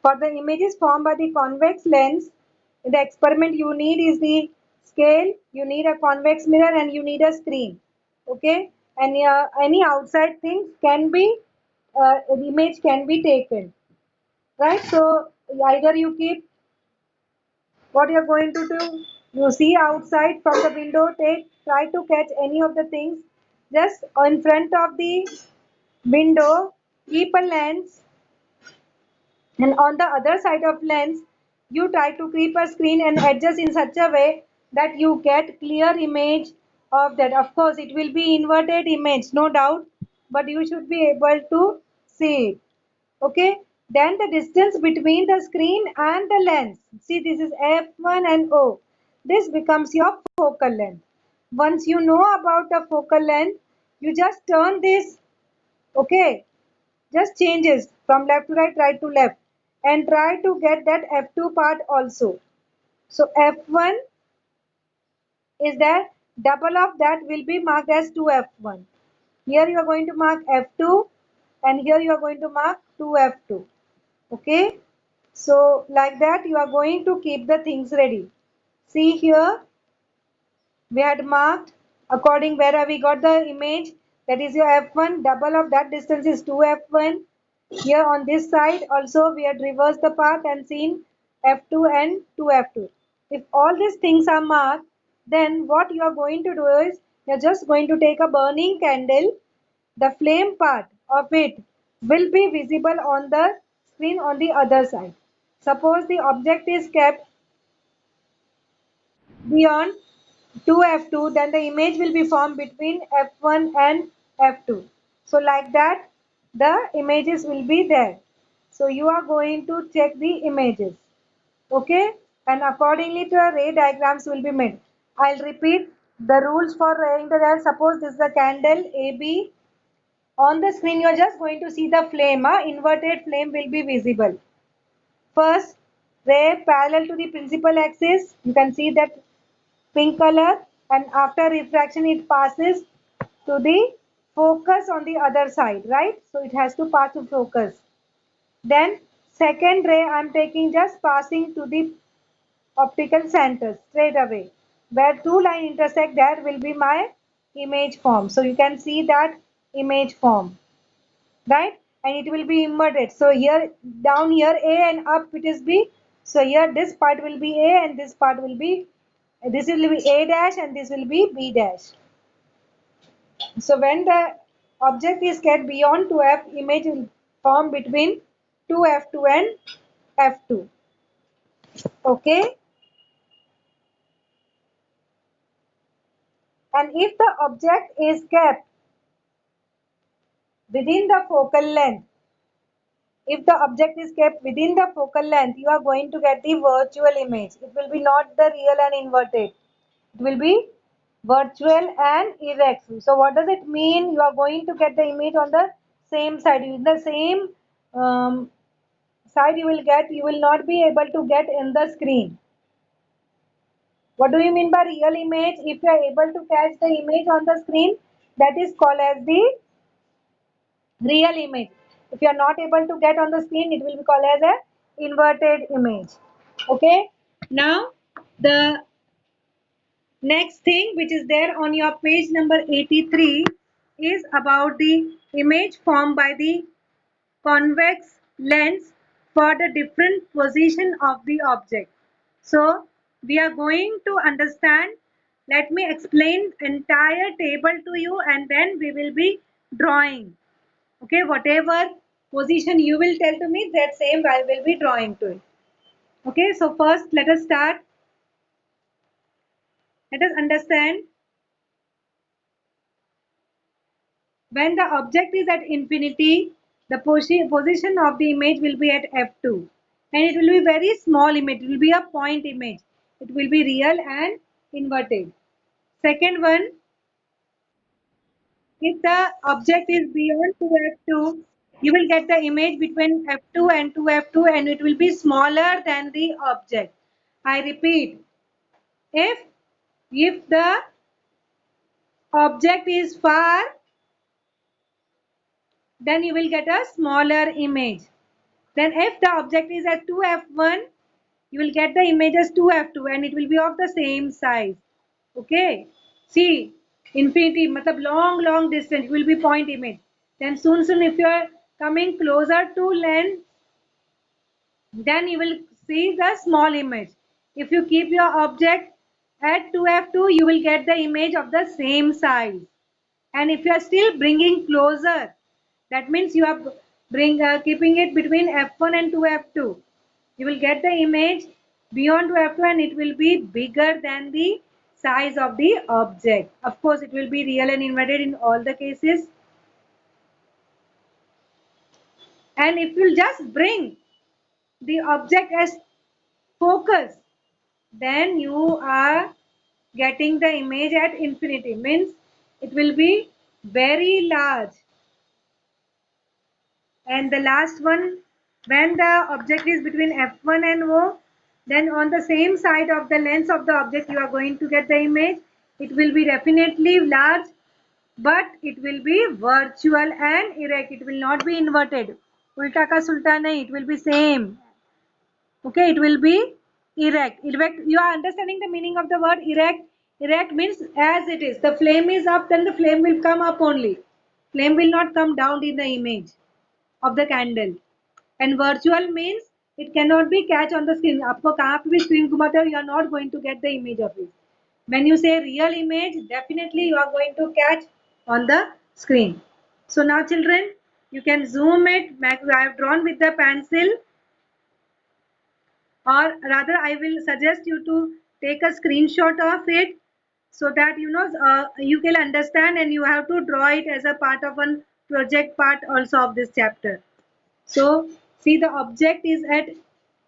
For the images formed by the convex lens, in the experiment you need is the scale, you need a convex mirror, and you need a screen. Okay, and any outside things can be, the image can be taken, right? So either you keep, what you're going to do, you see outside from the window, try to catch any of the things just in front of the window, keep a lens, and on the other side of lens you try to keep a screen and adjust in such a way that you get clear image of that. Of course it will be inverted image, no doubt, but you should be able to see it. Okay, then the distance between the screen and the lens, see this is f1 and o, this becomes your focal length. Once you know about the focal length, you just turn this, okay, just changes from left to right, right to left, and try to get that F2 part also. So F1 is there, double of that will be marked as 2F1. Here you are going to mark F2 and here you are going to mark 2F2. Okay. So like that you are going to keep the things ready. See here, we had marked according where we got the image, that is your f1, double of that distance is 2f1. Here on this side also we had reversed the path and seen f2 and 2f2. If all these things are marked, then what you are going to do is you're just going to take a burning candle, the flame part of it will be visible on the screen on the other side. Suppose the object is kept beyond 2f2, then the image will be formed between f1 and f2. So like that the images will be there. So you are going to check the images, okay, and accordingly the ray diagrams will be made. I'll repeat the rules for raying the diagram. Suppose this is the candle AB. On the screen you are just going to see the flame, inverted flame will be visible. First ray parallel to the principal axis, you can see that pink color, and after refraction it passes to the focus on the other side, right? So it has to pass to focus. Then second ray I am taking just passing to the optical center straight away. Where two lines intersect, there will be my image form. So you can see that image form, right? And it will be inverted. So here down here A and up it is B. So here this part will be A and this part will be, this will be A dash and this will be B dash. So when the object is kept beyond 2f, image will form between 2f2 and f2. Okay. And if the object is kept within the focal length, if the object is kept within the focal length, you are going to get the virtual image. It will be not the real and inverted. It will be virtual and erect. So what does it mean? You are going to get the image on the same side. In the same side you will get, you will not be able to get in the screen. What do you mean by real image? If you are able to catch the image on the screen, that is called as the real image. If you are not able to get on the screen, it will be called as a inverted image. Okay. Now the next thing which is there on your page number 83 is about the image formed by the convex lens for the different position of the object. So we are going to understand. Let me explain entire table to you and then we will be drawing. Okay, whatever position you will tell to me, that same I will be drawing to it. Okay, so first let us start. Let us understand. When the object is at infinity, the position of the image will be at f2 and it will be very small image. It will be a point image. It will be real and inverted. Second one, if the object is beyond 2f2, you will get the image between f2 and 2f2 and it will be smaller than the object. I repeat, if the object is far, then you will get a smaller image. Then if the object is at 2f1, you will get the image as 2f2 and it will be of the same size. Okay. See, infinity, matlab long distance will be point image. Then soon if you are coming closer to lens, then you will see the small image. If you keep your object at 2f2, you will get the image of the same size. And if you are still bringing closer, that means you are keeping it between f1 and 2f2. You will get the image beyond 2f2 and it will be bigger than the size of the object. Of course, it will be real and inverted in all the cases. And if you just bring the object as focus, then you are getting the image at infinity, means it will be very large. And the last one, when the object is between f1 and o, then on the same side of the lens of the object you are going to get the image. It will be definitely large, but it will be virtual and erect. It will not be inverted. Ulta ka sulta nahi, it will be same. Okay, it will be erect. Erect, you are understanding the meaning of the word erect? Erect means as it is. The flame is up, then the flame will come up only. Flame will not come down in the image of the candle. And virtual means it cannot be catch on the screen. आपको कहाँ पे भी screen घुमाते हो, you are not going to get the image of it. When you say real image, definitely you are going to catch on the screen. So now children, you can zoom it. I have drawn with the pencil, or rather I will suggest you to take a screenshot of it so that you can understand, and you have to draw it as a part of one project part also of this chapter. So see, the object is at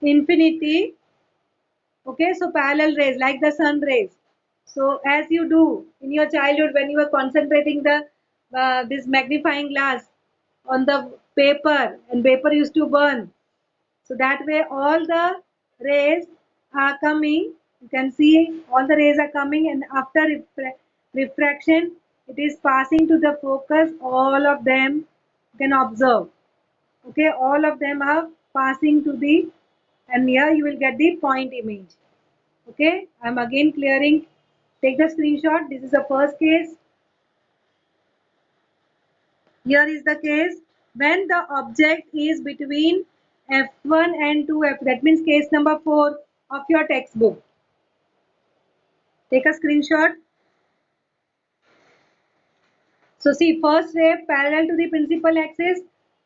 infinity. Okay, so parallel rays like the sun rays. So as you do in your childhood when you were concentrating the this magnifying glass on the paper and paper used to burn. So that way all the rays are coming. You can see all the rays are coming, and after refraction it is passing to the focus. All of them you can observe. Okay, all of them are passing to the, and here you will get the point image. Okay, I'm again clearing. Take the screenshot. This is the first case. Here is the case when the object is between f1 and 2f. That means case number 4 of your textbook. Take a screenshot. So see, first ray parallel to the principal axis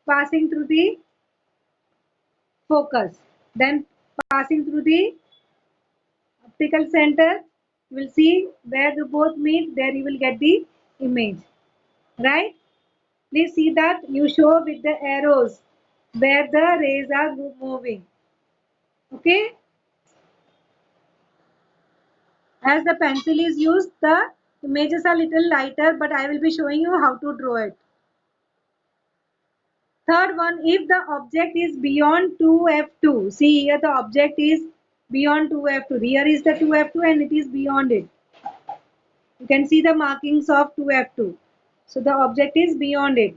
passing through the focus, then passing through the optical center. You will see where the both meet, there you will get the image, right? Please see that you show with the arrows where the rays are moving. Okay, as the pencil is used, the images are little lighter, but I will be showing you how to draw it. Third one, if the object is beyond 2f2, see here the object is beyond 2f2, here is the 2f2 and it is beyond it. You can see the markings of 2f2. So the object is beyond it.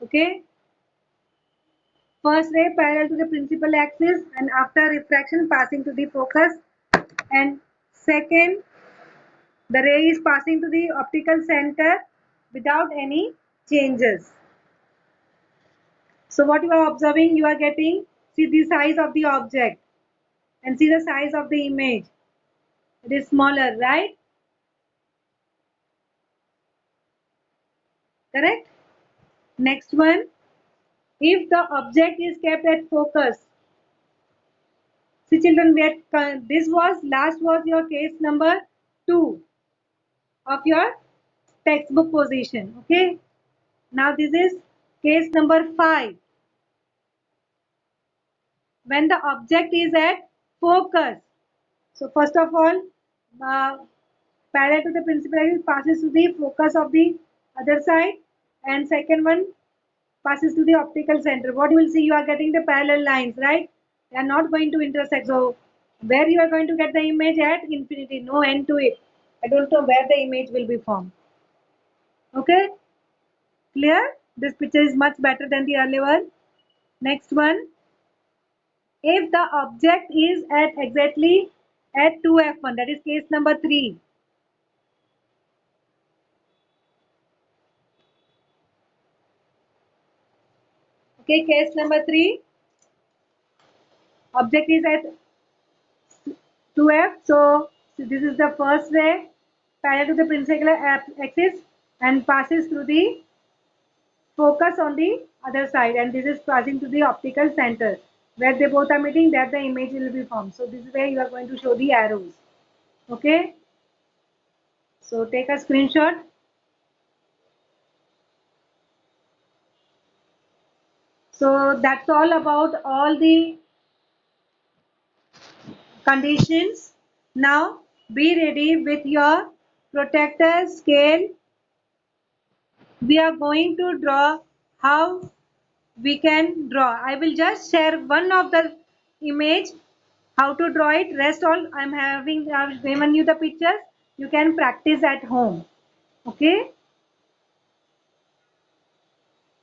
Okay. First ray parallel to the principal axis and after refraction passing to the focus, and second the ray is passing to the optical center without any changes. So what you are observing, you are getting, see the size of the object and see the size of the image. It is smaller, right? Correct? Next one, if the object is kept at focus. See children, this was last was your case number 2 of your textbook position. Okay. Now this is case number 5. When the object is at focus. So first of all, uh, parallel to the principal axis passes to the focus of the other side, and second one passes to the optical center. What you will see, you are getting the parallel lines, right? They are not going to intersect. So where you are going to get the image at infinity, no end to it. I don't know where the image will be formed. Okay, clear? This picture is much better than the earlier one. Next one. if the object is at exactly at 2f1, that is case number 3. Okay, case number 3, object is at 2f, so this is the first ray parallel to the principal axis and passes through the focus on the other side, and this is passing to the optical center where they both are meeting, that the image will be formed. So this is where you are going to show the arrows. Okay, so take a screenshot. So that's all about all the conditions. Now be ready with your protractor scale. We are going to draw how we can draw. I will just share one of the image how to draw it. Rest all I've given you the pictures. You can practice at home. Okay.